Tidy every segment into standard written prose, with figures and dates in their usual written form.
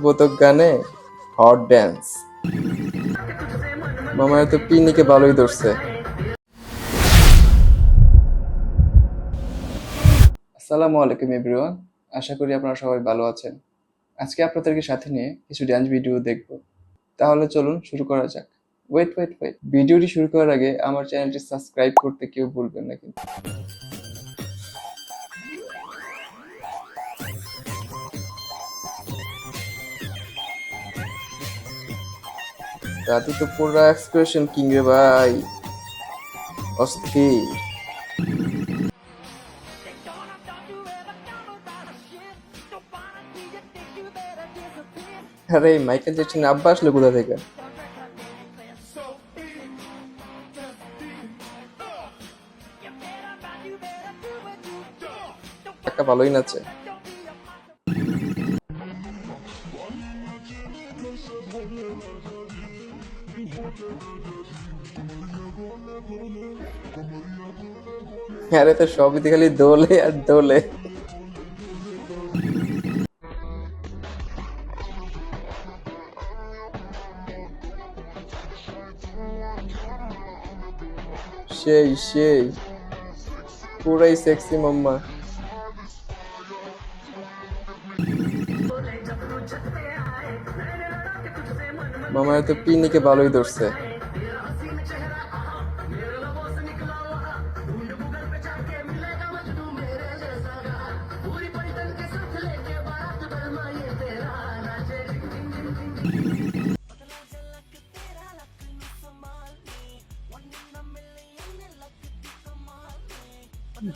বোতক গানে hot dance মামার তো পিনিকে ভালোই ধরছে। আসসালামু আলাইকুম এভরিওয়ান, আশা করি আপনারা সবাই ভালো আছেন। আজকে আপনাদেরকে সাথে নিয়ে কিছু ড্যান্স ভিডিও দেখব। তাহলে চলুন শুরু করা যাক। ওয়েট, ভিডিওটি শুরু করার আগে আমার চ্যানেলটি সাবস্ক্রাইব করতে কেউ ভুলবেন না কিন্তু। রাতে তো পুরো এক্সপ্রেশন কিং রে ভাই, অস্থির। আরে মাইকেল জ্যাকসন আব্বা আসলো কোথা থেকে? একটা ভালোই নাচে। আরে তো সবই তো খালি দোলে আর দোলে। সেই পুরাই সেক্সি মাম্মা। মামার তো পিনিকে ভালোই ধরছে।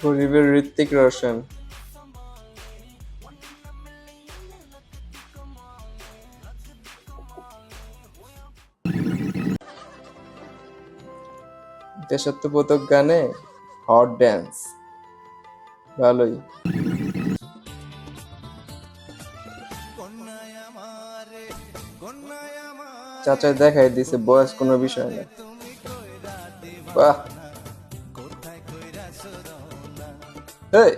গরিবের ঋত্বিক রোশন। দেশাত্মবোধক গানে হট ড্যান্স ভালোই। চাচা দেখাই দিছে বয়স কোনো বিষয় না। বাহ, এই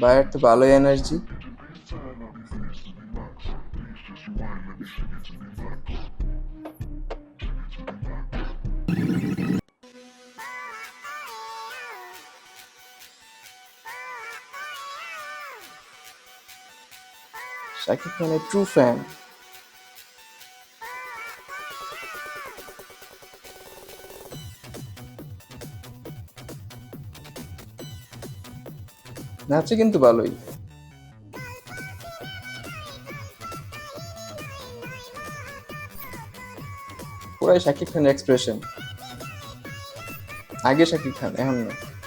ভাইয়ের তো ভালোই এনার্জি। শাকিব খানের ট্রু ফ্যান। নাচে কিন্তু ভালোই। পুরাই শাকিব খানের এক্সপ্রেশন। আগে শাকিব খান, এখন না।